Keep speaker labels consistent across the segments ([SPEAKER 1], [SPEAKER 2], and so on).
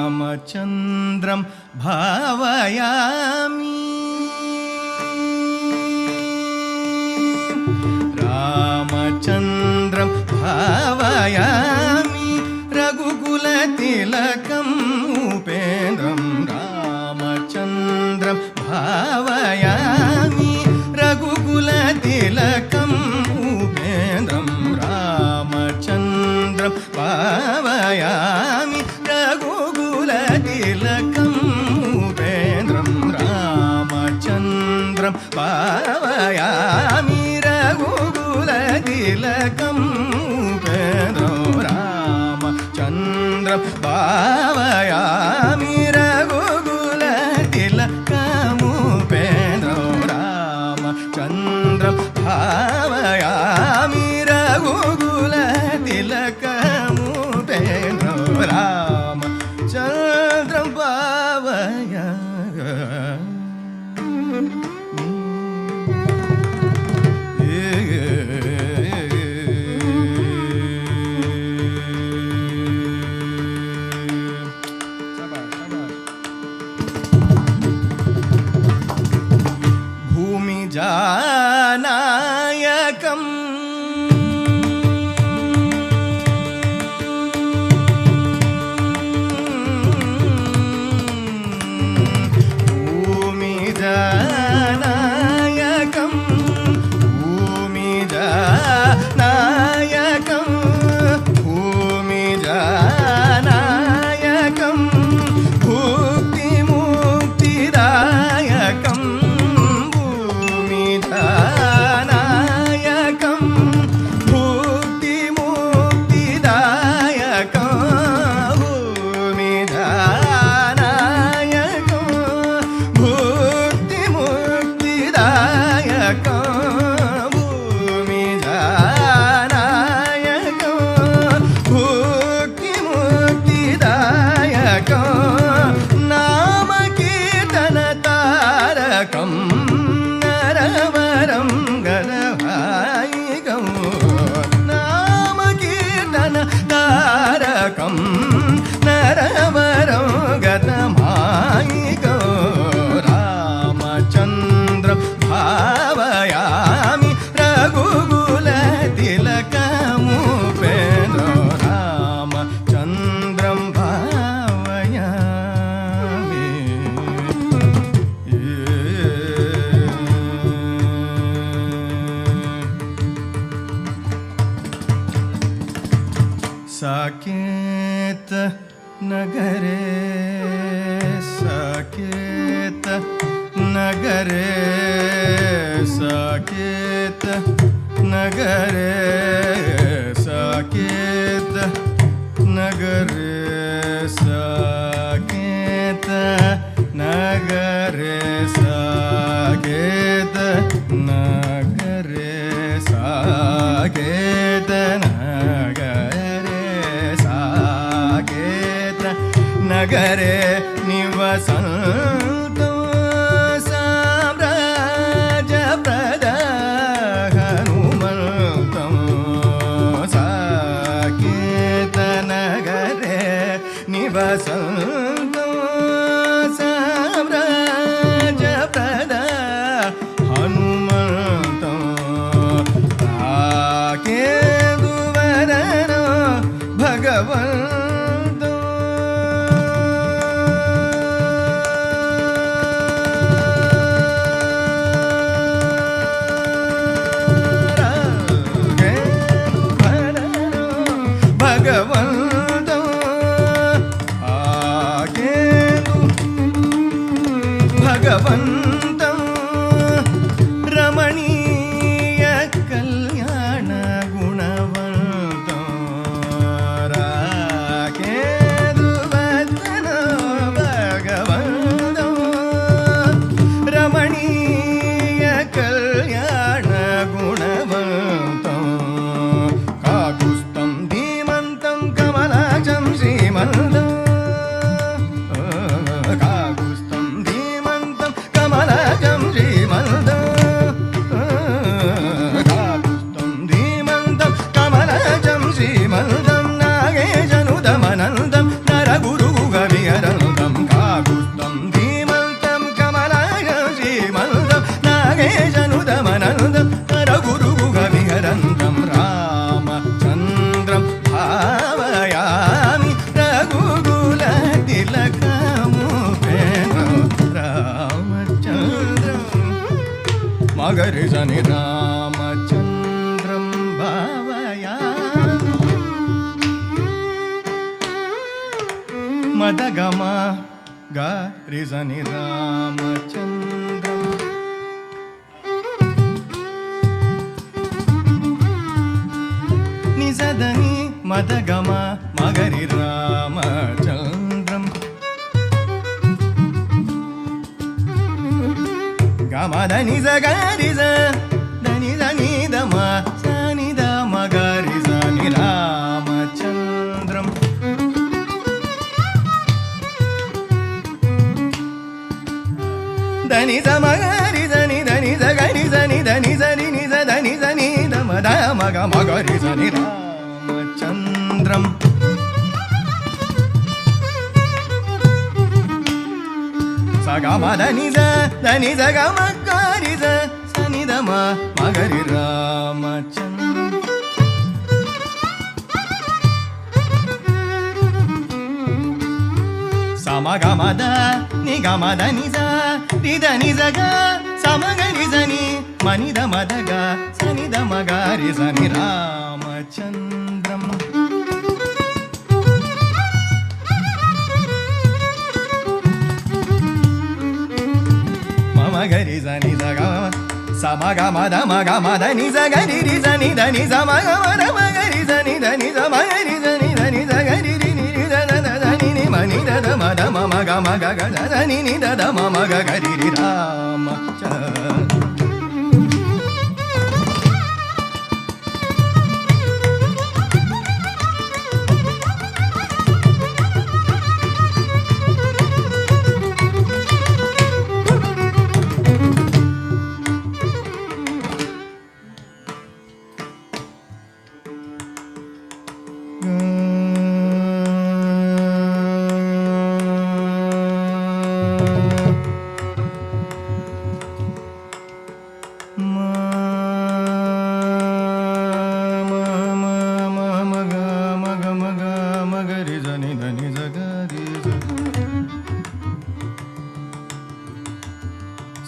[SPEAKER 1] రామచంద్రం భావయామి రామచంద్రం భావయామి రఘుకుల తిలకం ఉపేంద్రం రామచంద్రం భావయామి రఘుకుల తిలకం ఉపేంద్రం రామచంద్రం భావయామి రఘుకుల తిలకం ఉపేంద్రం రామచంద్రం భావయామి రఘుకుల తిలకం ఉపేంద్రం రామచంద్రం భావయామి రఘుకుల తిలకం ఉపేంద్రం రామచంద్రం భావయామి రఘుకుల తిలకం ఉపేంద్రం రామచంద్రం భావయామి. భూమి జానాయకం భూమి జానాయకం భూమి జానాయకం భూమి జానాయకం భుక్తి ముక్తిదాయకం భూమి జానాయకం భుక్తి ముక్తిదాయకం భూమి జానాయకం భుక్తి ముక్తిదాయకం భూమి జానాయకం భుక్తి ముక్తిదాయకం నామ కీర్తన తారకం నరవరం గదవాయికం నామ కీర్తన తారకం నరవరం గదమాయికం రామచంద్రం భావయామి రఘుకుల తిలకము ఉపేంద్రం రామచంద్రం భావయామి. साकेत नगरे साकेत नगरे साकेत नगरे साकेत नगरे साकेत नगरे साकेत नगरे साकेत नगरे साकेत नगरे निवसन्तु साम्राज्यप्रद हनुमन्तं साकेत नगरे निवसन्तु साम्राज्यप्रद हनुमन्तं साकेतुवदन भगवन्तो మగరి జని రామచంద్రం భావయామి మదగమ గరి జని రామచంద్రం నిజదని మదగమ మగరి రామచంద్రం గమదని జగరిజ దని దని దమ సని దమ గరిజ ని రామచంద్రం దని దమ గరిజ ని దని జగరిజ ని దని జని ని దని జని దమ దమ గమ గరిజ ని రామచంద్రం సగమ దని గమ గరిజ సని దమ మగరి రామచంద్రం సమగమద నిగమద నిజ నిద నిజగ సమగరి జని మనిద మదగ సనిద మగరి జని రామచంద్రం మగరి జని జగ సమగమద మగమద నిజ గరి రి జని దని సమగమద మగరి జని దని సమగరి జని దని జగరి రి ని రి దని దని ని మని దద మద మమ గ మగ గ దని ని దద మమ గ గరి రి రామచంద్రం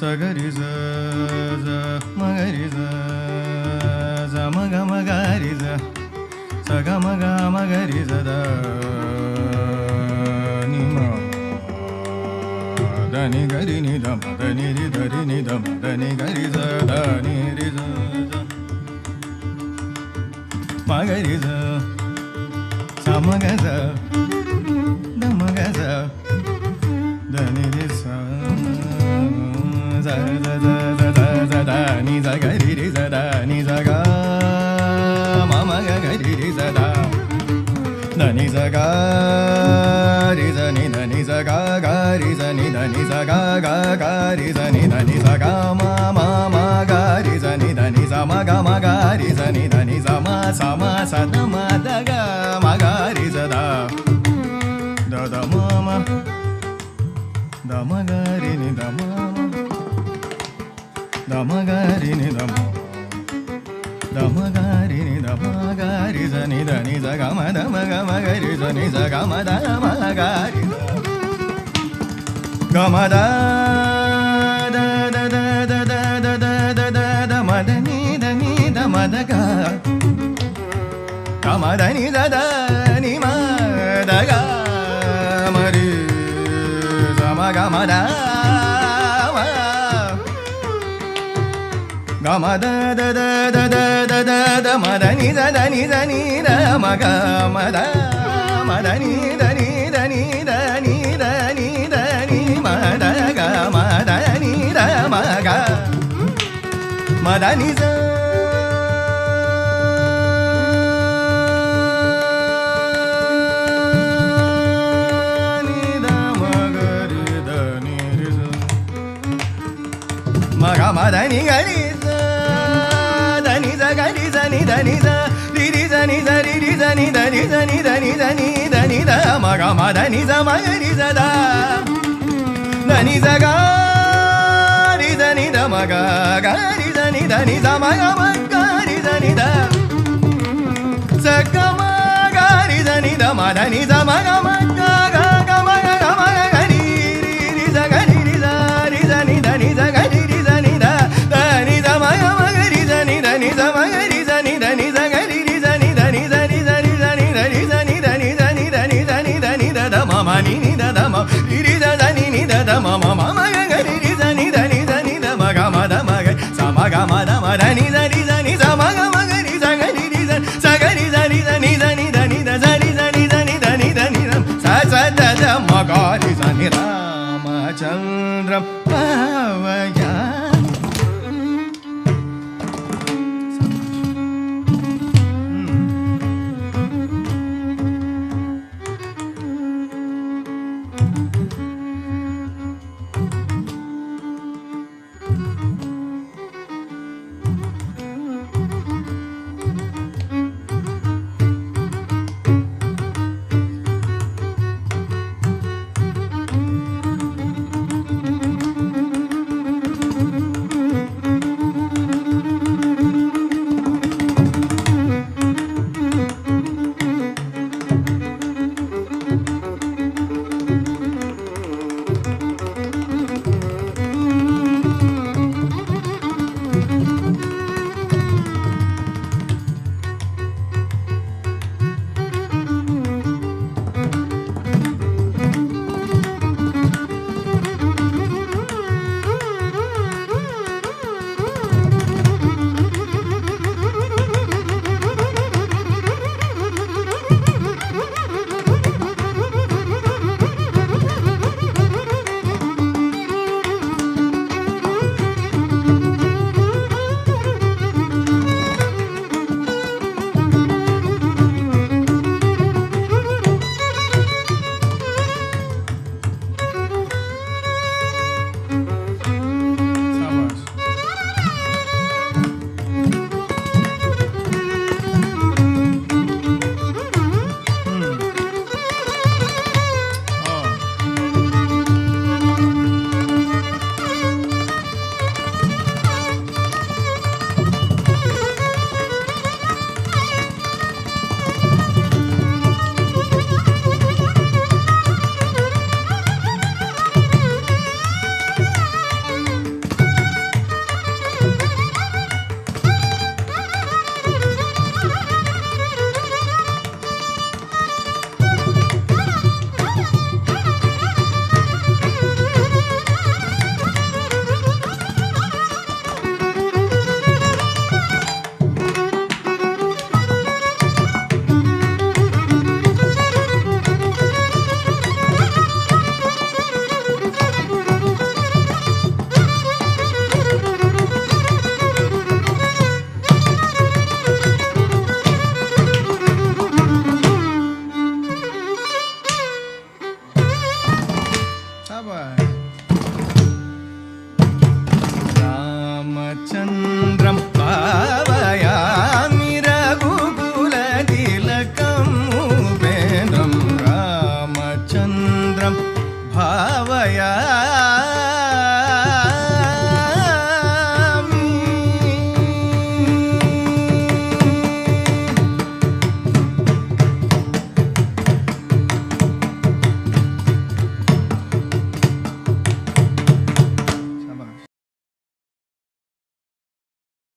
[SPEAKER 1] సగరి జ మగరి జ మగ మగరి జ సగ మగ మగరి జ దని గరి ని ద దని రి ధరి ని ద దని గరి జ దని రి జ మగరి జ సమగ జ దమగ జ దని రి స ni za ga ri ri za da ni za ga ma ma ga ga ri ri za da ni za ga ri za ni da ni za ga ga ri za ni da ni za ga ga ga ri za ni da ni za ga ma ma ma ga ri za ni da ni za ma ga ri za ni da ni za ma sa da ma da ga ma ga ri za da da da ma ma da ma ga ri ni da ma దమగరి ని దమ దమగరి ని దమగరి జని దని జగమ దమగ మగరి జని జగమ దమ గరి గమ ద ద ద ద ద ద ద ద ద మదని దని దమదగ గమ దని ద ని మ దగ మరి సమగమ ద గమ ద ద ద ద ద ద ద ద మదని దని దని ద మగ మద మదని దని దని దని దని దని మద గ మదని ద మగ మదని జ ని ద మగరి దని రి జ మగ మదని గరి గని జని దని జ రి రి జని జ రి రి జని దని జని దని దని దని ద మగ మదని జ మగరి జ ద దని జ గ రి జని ద మగ గ రి జని దని జ మగ మగ రి జని ద స గ మగ రి జని ద మదని జ మగ మగ గ గ మగ గ మగ గ రి రి రి జ గ రి రి జ రి జని దని జ గ రి రి జని ద దని జ రి ద ద ని ని ద ద మ మ మ మ గ గ రి రి ద ని ద ని ద ని ద మ గ మ ద మ గ స మ గ మ ద మ ద ని ద ని ద ని స మ గ